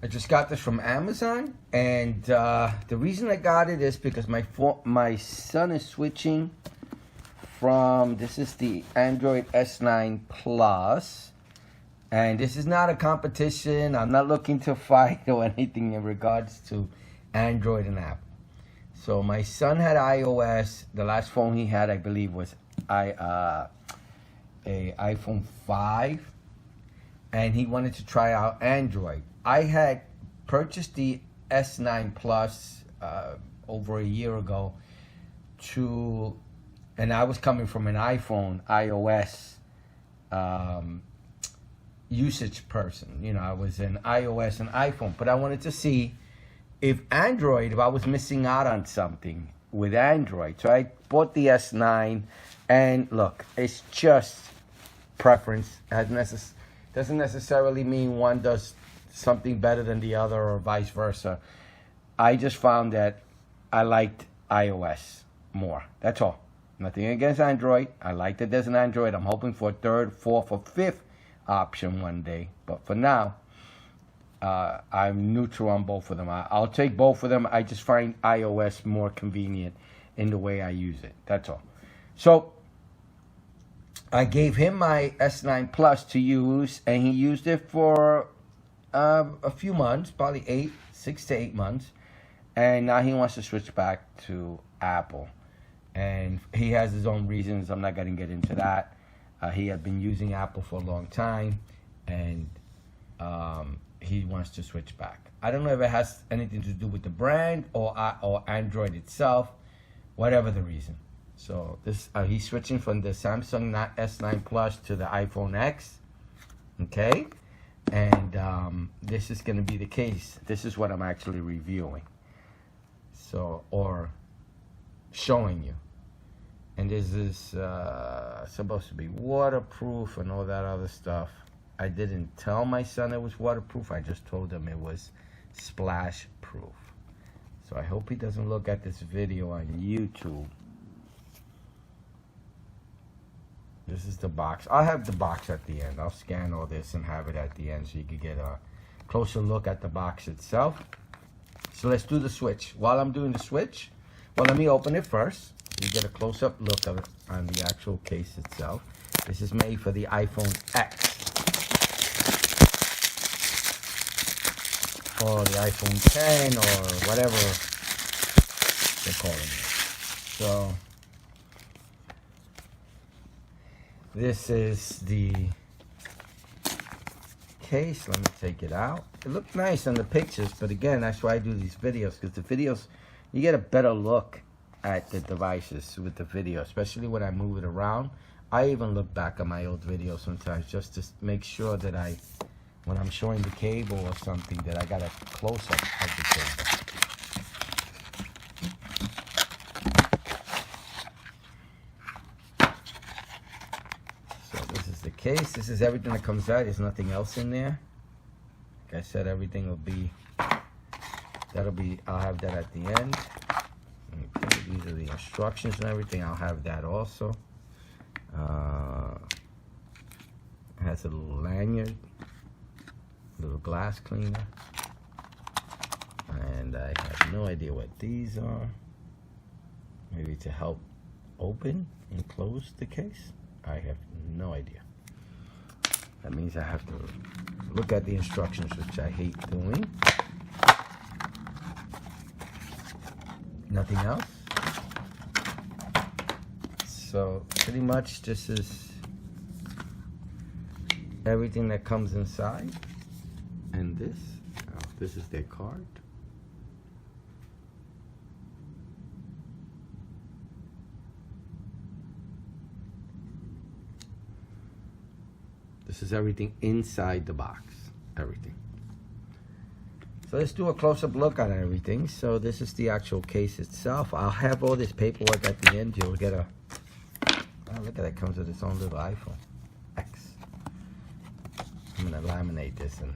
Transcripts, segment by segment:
I just got this from Amazon, and the reason I got it is because my son is switching from, this is the Android S9 Plus, and this is not a competition. I'm not looking to fight or anything in regards to Android and Apple. So my son had iOS. The last phone he had, I believe, was a iPhone 5, and he wanted to try out Android. I had purchased the S9 Plus over a year ago, and I was coming from an iPhone, iOS usage person. You know, I was an iOS and iPhone, but I wanted to see if I was missing out on something with Android. So I bought the S9, and look, it's just preference. Doesn't necessarily mean one does something better than the other or vice versa. I just found that I liked iOS more. That's all. Nothing against Android. I like that there's an Android. I'm hoping for a third, fourth, or fifth option one day. But for now, I'm neutral on both of them. I'll take both of them. I just find iOS more convenient in the way I use it. That's all. So I gave him my S9 Plus to use, and he used it for a few months, probably 6 to 8 months, and now he wants to switch back to Apple, and he has his own reasons. I'm not going to get into that. He had been using Apple for a long time, and he wants to switch back. I don't know if it has anything to do with the brand or Android itself, whatever the reason. So this he's switching from the Samsung S9 Plus to the iPhone X, okay? And this is going to be the case. This is what I'm actually reviewing, so, or showing you. And this is supposed to be waterproof and all that other stuff. I didn't tell my son it was waterproof. I just told him it was splash proof. So I hope he doesn't look at this video on YouTube. This is the box. I'll have the box at the end. I'll scan all this and have it at the end so you can get a closer look at the box itself. So let's do the switch. While I'm doing the switch, well, let me open it first. You get a close-up look of it on the actual case itself. This is made for the iPhone X or the iPhone 10 or whatever they call them. So this is the case. Let me take it out. It looked nice on the pictures, but again, that's why I do these videos, because the videos, you get a better look at the devices with the video, especially when I move it around. I even look back at my old videos sometimes just to make sure that when I'm showing the cable or something, that I got a close-up of the cable. Case. This is everything that comes out. There's nothing else in there. Like I said, everything will be, I'll have that at the end. Okay, these are the instructions and everything. I'll have that also. It has a little lanyard, a little glass cleaner, and I have no idea what these are. Maybe to help open and close the case. I have no idea. That means I have to look at the instructions, which I hate doing. Nothing else. So pretty much this is everything that comes inside. And this is their card. This is everything inside the box, everything. So let's do a close-up look on everything. So this is the actual case itself. I'll have all this paperwork at the end. You'll get a, oh, look at that, it comes with its own little iPhone X. I'm gonna laminate this and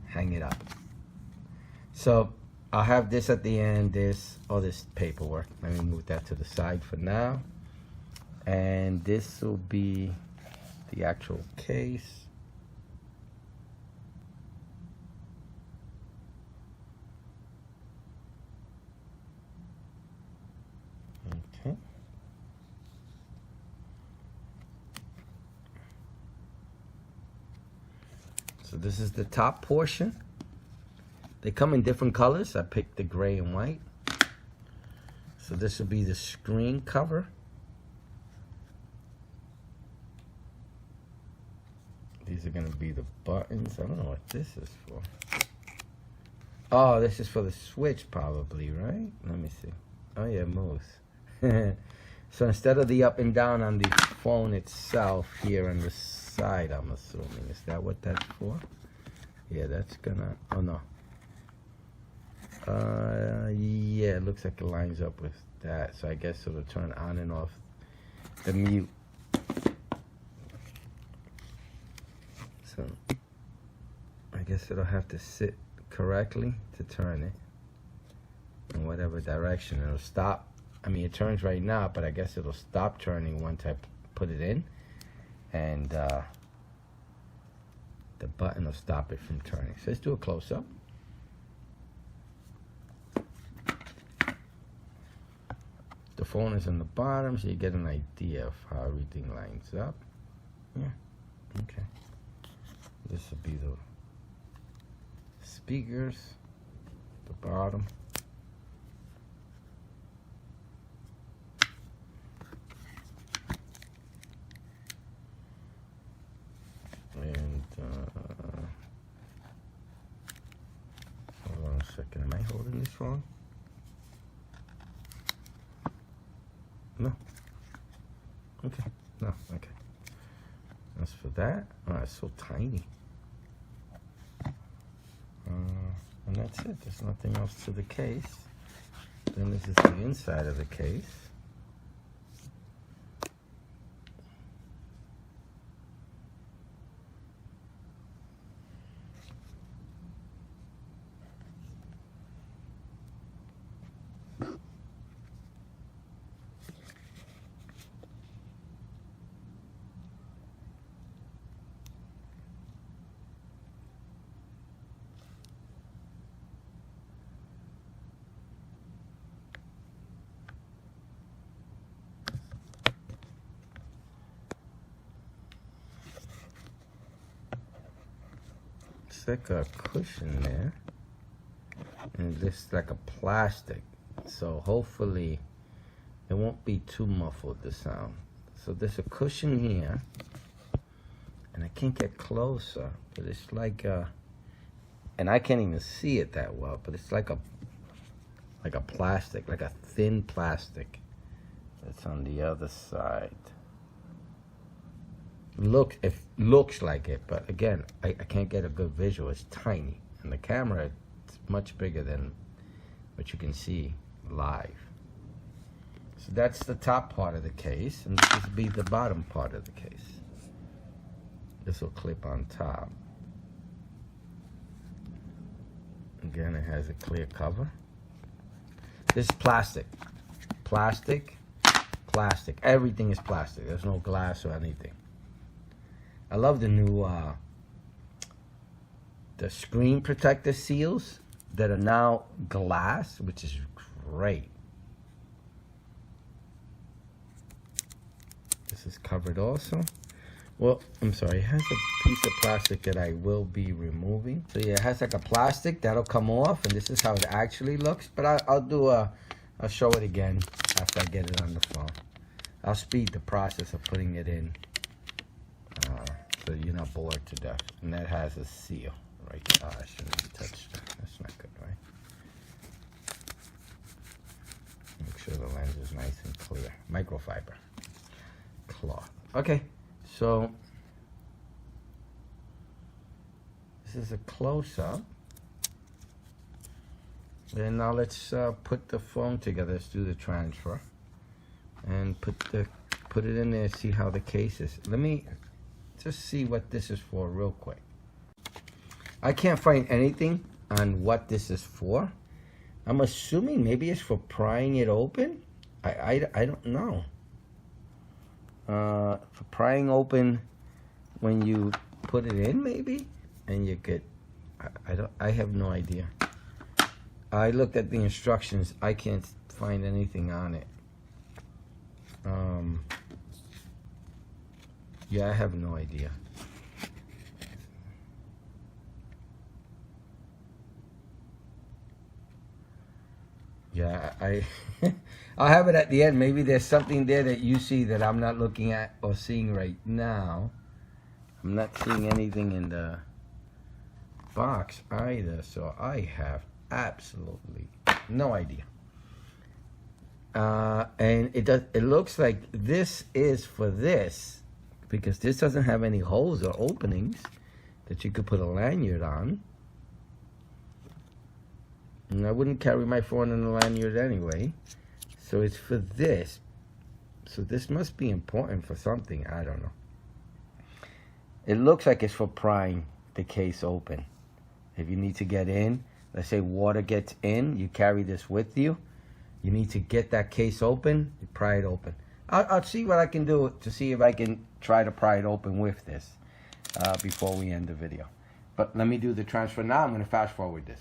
hang it up. So I'll have this at the end, all this paperwork. Let me move that to the side for now. And this will be the actual case. So this is the top portion. They come in different colors. I picked the gray and white. So this will be the screen cover. These are going to be the buttons. I don't know what this is for. Oh, this is for the switch probably, right? Let me see. Oh yeah, it moves. So instead of the up and down on the phone itself, here on the side, I'm assuming. Is that what that's for? Yeah, that's gonna, oh no. Yeah, it looks like it lines up with that. So I guess it'll turn on and off the mute. So I guess it'll have to sit correctly to turn it in whatever direction. It'll stop. I mean, it turns right now, but I guess it'll stop turning once I put it in, and the button will stop it from turning. So let's do a close-up. The phone is on the bottom, so you get an idea of how everything lines up. Yeah, okay. This will be the speakers, the bottom. And hold on a second, am I holding this wrong? No. Okay, no, okay. That's for that. Oh, it's so tiny. And that's it. There's nothing else to the case. Then this is the inside of the case. Like a cushion there, and this like a plastic, so hopefully it won't be too muffled, the sound. So there's a cushion here, and I can't get closer, but it's like a, and I can't even see it that well, but it's like a plastic, like a thin plastic that's on the other side. It looks like it, but again, I can't get a good visual. It's tiny, and the camera, it's much bigger than what you can see live. So that's the top part of the case, and this will be the bottom part of the case. This will clip on top. Again, it has a clear cover. This is plastic. Plastic, plastic. Everything is plastic. There's no glass or anything. I love the new the screen protector seals that are now glass, which is great. This is covered also. Well, I'm sorry, it has a piece of plastic that I will be removing. So yeah, it has like a plastic that'll come off, and this is how it actually looks. But I'll show it again after I get it on the phone. I'll speed the process of putting it in. So you're not bored to death. And that has a seal right there. Oh, I shouldn't have touched that. That's not good, right? Make sure the lens is nice and clear. Microfiber cloth. Okay, so this is a close-up. And now let's put the phone together. Let's do the transfer and put it in there. See how the case is. Let me just see what this is for real quick. I can't find anything on what this is for. I'm assuming maybe it's for prying it open. I don't know. For prying open when you put it in, maybe, and you get. I have no idea. I looked at the instructions. I can't find anything on it. Yeah, I have no idea. I'll have it at the end. Maybe there's something there that you see that I'm not looking at or seeing right now. I'm not seeing anything in the box either, so I have absolutely no idea. And it looks like this is for this, because this doesn't have any holes or openings that you could put a lanyard on. And I wouldn't carry my phone in a lanyard anyway. So it's for this. So this must be important for something. I don't know. It looks like it's for prying the case open. If you need to get in, let's say water gets in, you carry this with you. You need to get that case open, you pry it open. I'll see what I can do to see if I can try to pry it open with this before we end the video. But let me do the transfer now. I'm going to fast forward this.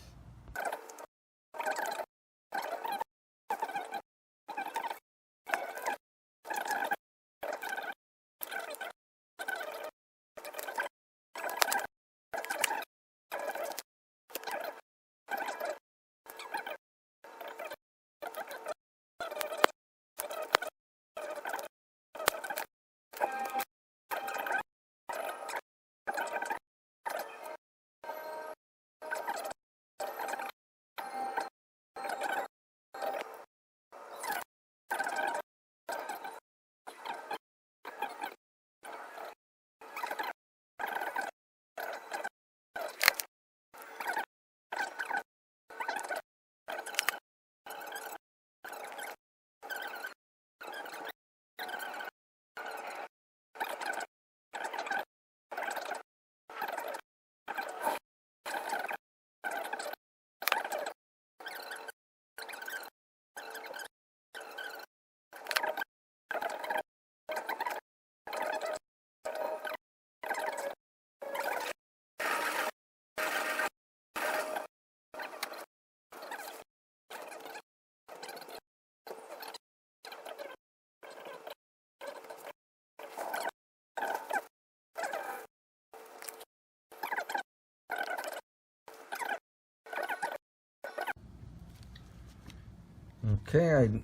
Okay, I'm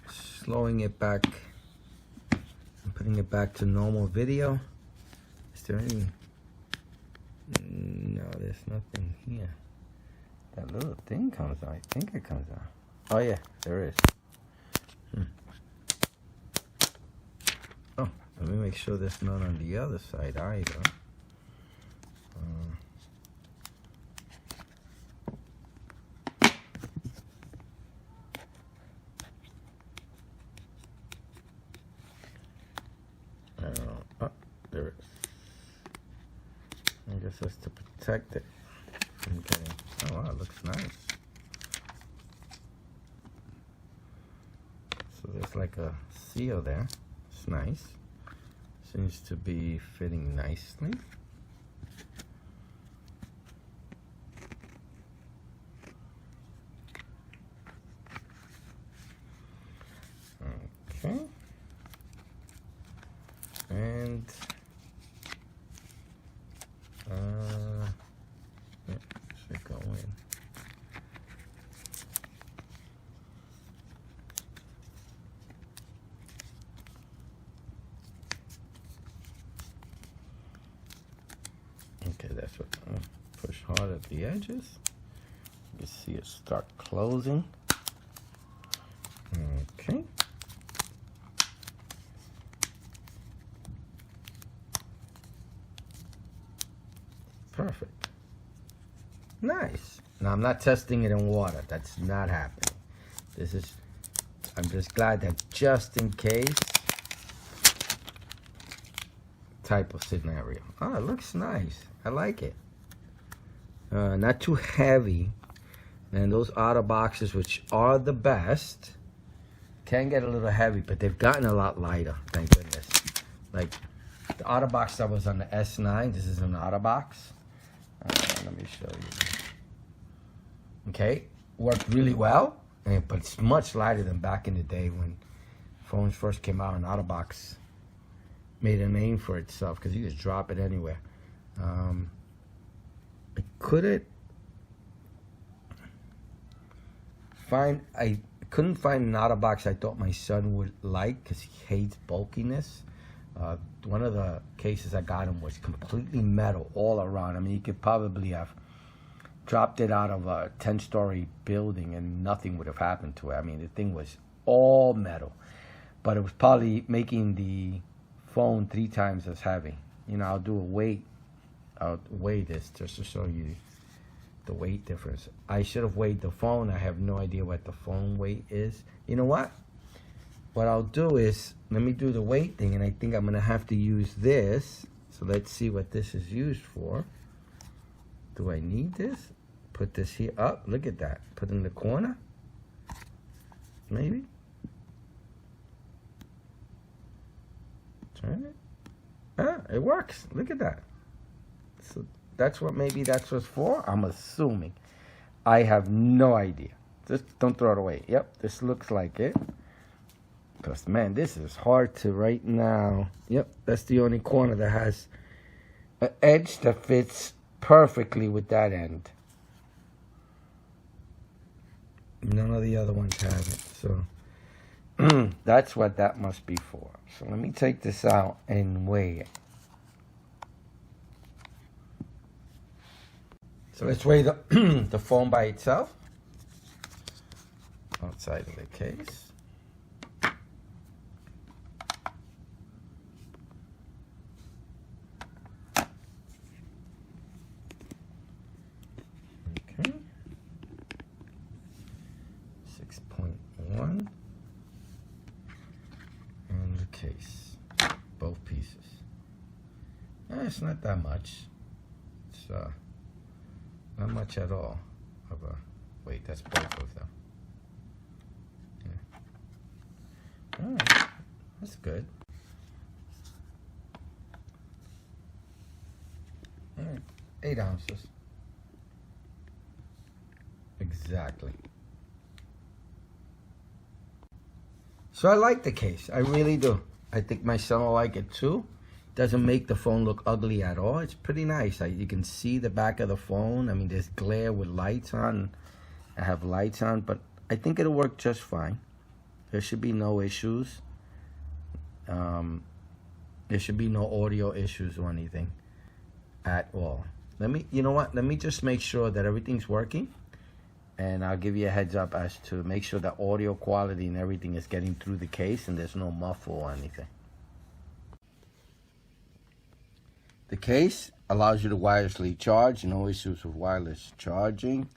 slowing it back. I'm putting it back to normal video. Is there any? No, there's nothing here. That little thing comes out. I think it comes out. Oh yeah, there is. Oh, let me make sure there's none on the other side either. Oh, there it is. I guess that's to protect it from getting. Oh wow, it looks nice. So there's like a seal there. It's nice. Seems to be fitting nicely. Okay. And yeah, should go in. Okay, that's what I'm gonna push hard at the edges. You see it start closing. Okay. Perfect. Nice. Now I'm not testing it in water. That's not happening. I'm just glad that just in case type of scenario. Oh, it looks nice. I like it. Not too heavy. And those outer boxes, which are the best, can get a little heavy, but they've gotten a lot lighter, thank goodness. Like the outer box that was on the S9, this is an outer box. Let me show you. Okay, worked really well, but it's much lighter than back in the day when phones first came out and OtterBox made a name for itself because you just drop it anywhere. I couldn't find an outer box I thought my son would like because he hates bulkiness. One of the cases I got him was completely metal all around. I mean, you could probably have dropped it out of a 10-story building and nothing would have happened to it. I mean, the thing was all metal, but it was probably making the phone 3 times as heavy. You know, I'll do a weight. I'll weigh this just to show you the weight difference. I should have weighed the phone. I have no idea what the phone weight is. You know what? What I'll do is, let me do the weight thing, and I think I'm going to have to use this. So let's see what this is used for. Do I need this? Put this here up. Look at that. Put it in the corner. Maybe. Turn it. Ah, it works. Look at that. So that's what, maybe that's what's for. I'm assuming. I have no idea. Just don't throw it away. Yep, this looks like it. Because, man, this is hard to right now. Yep, that's the only corner that has an edge that fits perfectly with that end. None of the other ones have it. So that's what that must be for. So let me take this out and weigh it. So let's weigh the, the phone by itself. Outside of the case. Okay. 6.1. And the case. Both pieces. It's not that much. It's not much at all. Wait, that's both of them. Yeah. All right, that's good. All right, 8 ounces. Exactly. So I like the case. I really do. I think my son will like it too. Doesn't make the phone look ugly at all. It's pretty nice. You can see the back of the phone. I mean, there's glare with lights on. I have lights on, but I think it'll work just fine. There should be no issues. There should be no audio issues or anything at all. You know what? Let me just make sure that everything's working. And I'll give you a heads up as to make sure that audio quality and everything is getting through the case and there's no muffle or anything. The case allows you to wirelessly charge, no issues with wireless charging,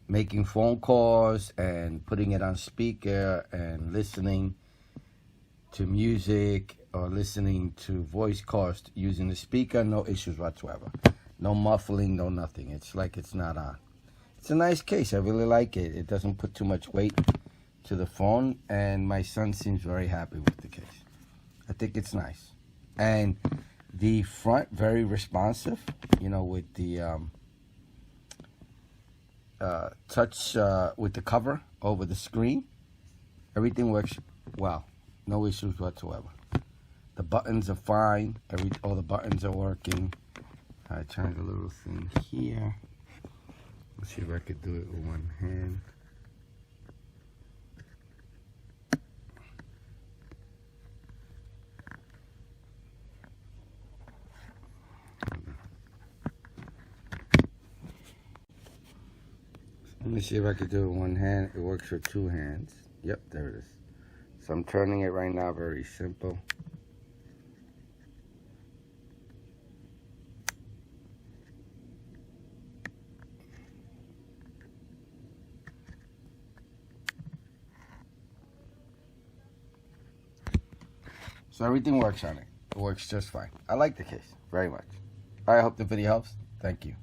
making phone calls and putting it on speaker and listening to music or listening to voice calls using the speaker, no issues whatsoever. No muffling, no nothing. It's like it's not on. It's a nice case. I really like it. It doesn't put too much weight to the phone, and my son seems very happy with the case. I think it's nice. And the front, very responsive, you know, with the touch, with the cover over the screen. Everything works well. No issues whatsoever. The buttons are fine. All the buttons are working. I tried a little thing here. Let's see if I could do it with one hand. Let me see if I could do it with one hand. It works with 2 hands. Yep, there it is. So I'm turning it right now, very simple. So everything works on it. It works just fine. I like the case very much. I hope the video helps. Thank you.